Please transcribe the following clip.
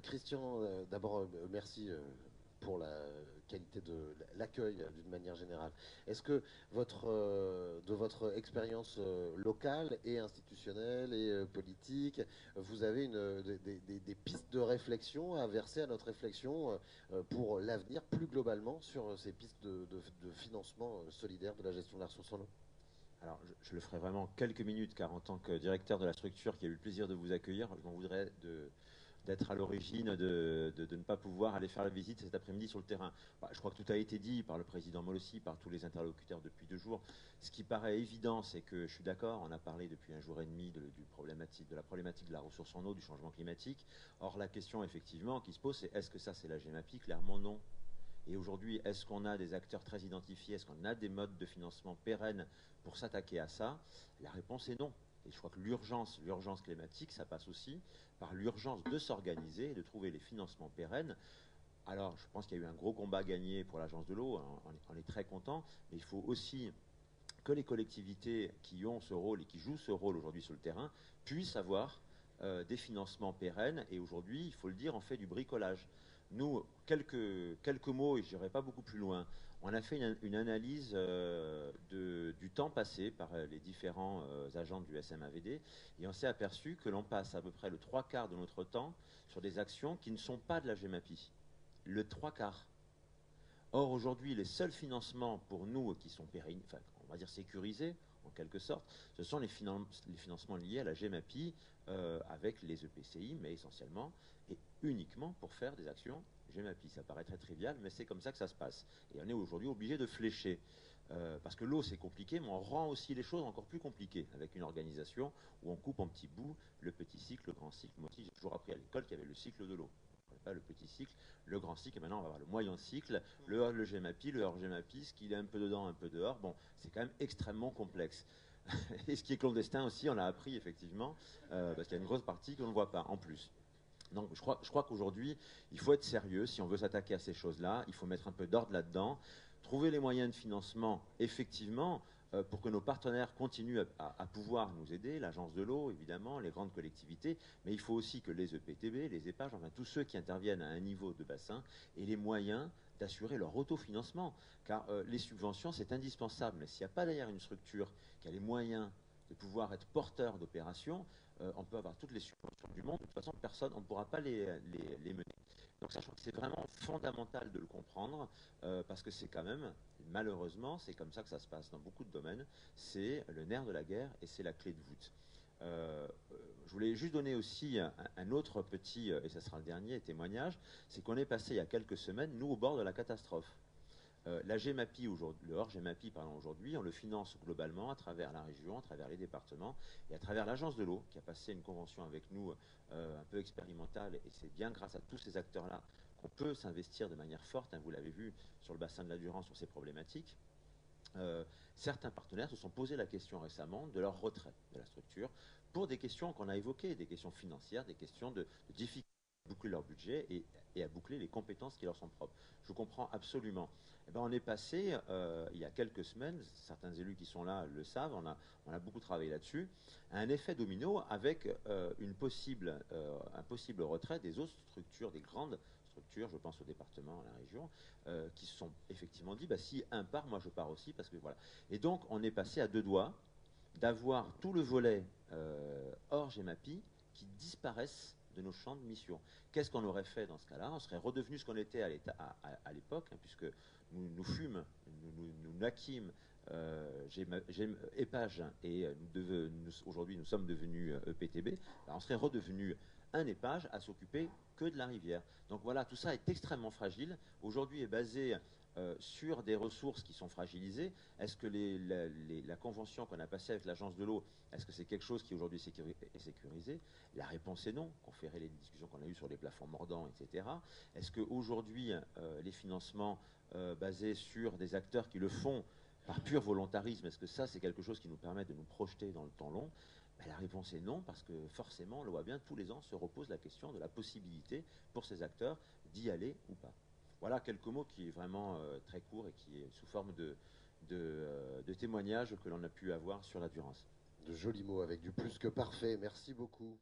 Christian, d'abord, merci pour la qualité de l'accueil d'une manière générale. Est-ce que de votre expérience locale et institutionnelle et politique, vous avez des pistes de réflexion à verser à notre réflexion pour l'avenir plus globalement sur ces pistes de financement solidaire de la gestion de la ressource en eau? Alors, je le ferai vraiment quelques minutes, car en tant que directeur de la structure qui a eu le plaisir de vous accueillir, je m'en voudrais d'être à l'origine de ne pas pouvoir aller faire la visite cet après-midi sur le terrain. Bah, je crois que tout a été dit par le président Molossi, par tous les interlocuteurs depuis 2 jours. Ce qui paraît évident, c'est que je suis d'accord, on a parlé depuis 1 jour et demi de la problématique de la ressource en eau, du changement climatique. Or, la question effectivement qui se pose, c'est est-ce que ça c'est la GEMAPI? Clairement non. Et aujourd'hui, est-ce qu'on a des acteurs très identifiés? Est-ce qu'on a des modes de financement pérennes pour s'attaquer à ça? La réponse est non. Et je crois que l'urgence climatique, ça passe aussi par l'urgence de s'organiser et de trouver les financements pérennes. Alors, je pense qu'il y a eu un gros combat gagné pour l'Agence de l'eau, hein, on est très content, mais il faut aussi que les collectivités qui ont ce rôle et qui jouent ce rôle aujourd'hui sur le terrain puissent avoir des financements pérennes. Et aujourd'hui, il faut le dire, on fait du bricolage. Nous, quelques mots, et je n'irai pas beaucoup plus loin, on a fait une analyse du temps passé par les différents agents du SMAVD, et on s'est aperçu que l'on passe à peu près le 3/4 de notre temps sur des actions qui ne sont pas de la GEMAPI. Le 3/4. Or, aujourd'hui, les seuls financements pour nous qui sont pérennes, enfin, on va dire sécurisés, en quelque sorte, ce sont les financements liés à la GEMAPI avec les EPCI, mais essentiellement et uniquement pour faire des actions GEMAPI. Ça paraît très trivial, mais c'est comme ça que ça se passe. Et on est aujourd'hui obligé de flécher. Parce que l'eau, c'est compliqué, mais on rend aussi les choses encore plus compliquées avec une organisation où on coupe en petits bouts le petit cycle, le grand cycle. Moi aussi, j'ai toujours appris à l'école qu'il y avait le cycle de l'eau. Pas le petit cycle, le grand cycle, et maintenant on va avoir le moyen cycle, le GEMAPI, le hors GEMAPI, ce qu'il est un peu dedans, un peu dehors. Bon, c'est quand même extrêmement complexe. Et ce qui est clandestin aussi, on l'a appris effectivement, parce qu'il y a une grosse partie qu'on ne voit pas en plus. Donc je crois qu'aujourd'hui, il faut être sérieux. Si on veut s'attaquer à ces choses-là, il faut mettre un peu d'ordre là-dedans, trouver les moyens de financement, effectivement, pour que nos partenaires continuent à pouvoir nous aider, l'agence de l'eau, évidemment, les grandes collectivités, mais il faut aussi que les EPTB, les EPAGE, enfin tous ceux qui interviennent à un niveau de bassin, aient les moyens d'assurer leur autofinancement. Car les subventions, c'est indispensable, mais s'il n'y a pas derrière une structure qui a les moyens de pouvoir être porteur d'opérations, on peut avoir toutes les subventions du monde, de toute façon, personne, on ne pourra pas les mener. Donc ça, je crois que c'est vraiment fondamental de le comprendre, parce que c'est quand même, malheureusement, c'est comme ça que ça se passe dans beaucoup de domaines, c'est le nerf de la guerre et c'est la clé de voûte. Je voulais juste donner aussi un autre petit, et ça sera le dernier témoignage, c'est qu'on est passé il y a quelques semaines, nous, au bord de la catastrophe. La GEMAPI, le hors GEMAPI, pardon, aujourd'hui, on le finance globalement à travers la région, à travers les départements et à travers l'agence de l'eau qui a passé une convention avec nous un peu expérimentale. Et c'est bien grâce à tous ces acteurs-là qu'on peut s'investir de manière forte, hein, vous l'avez vu sur le bassin de la Durance, sur ces problématiques. Certains partenaires se sont posé la question récemment de leur retrait de la structure pour des questions qu'on a évoquées, des questions financières, des questions de difficulté à boucler leur budget et à boucler les compétences qui leur sont propres. Je comprends absolument. Eh ben, on est passé, il y a quelques semaines, certains élus qui sont là le savent, on a beaucoup travaillé là-dessus, à un effet domino avec un possible retrait des autres structures, des grandes structures, je pense au département, à la région, qui se sont effectivement dit, bah, si un part, moi je pars aussi, parce que voilà. Et donc on est passé à deux doigts d'avoir tout le volet hors GEMAPI qui disparaissent de nos champs de mission. Qu'est-ce qu'on aurait fait dans ce cas-là? On serait redevenu ce qu'on était à l'époque, hein, puisque nous fûmes, nous naquîmes EPAGE et aujourd'hui nous sommes devenus EPTB, on serait redevenu un EPAGE à s'occuper que de la rivière. Donc voilà, tout ça est extrêmement fragile. Aujourd'hui est basé sur des ressources qui sont fragilisées. Est-ce que la convention qu'on a passée avec l'agence de l'eau, est-ce que c'est quelque chose qui aujourd'hui est sécurisé? La réponse est non. On ferait les discussions qu'on a eues sur les plafonds mordants, etc. Est-ce qu'aujourd'hui, les financements basés sur des acteurs qui le font par pur volontarisme, est-ce que ça, c'est quelque chose qui nous permet de nous projeter dans le temps long? Ben, la réponse est non, parce que forcément, on le voit bien, tous les ans se repose la question de la possibilité pour ces acteurs d'y aller ou pas. Voilà quelques mots qui est vraiment très court et qui est sous forme de témoignages que l'on a pu avoir sur la Durance. De jolis mots avec du plus que parfait. Merci beaucoup.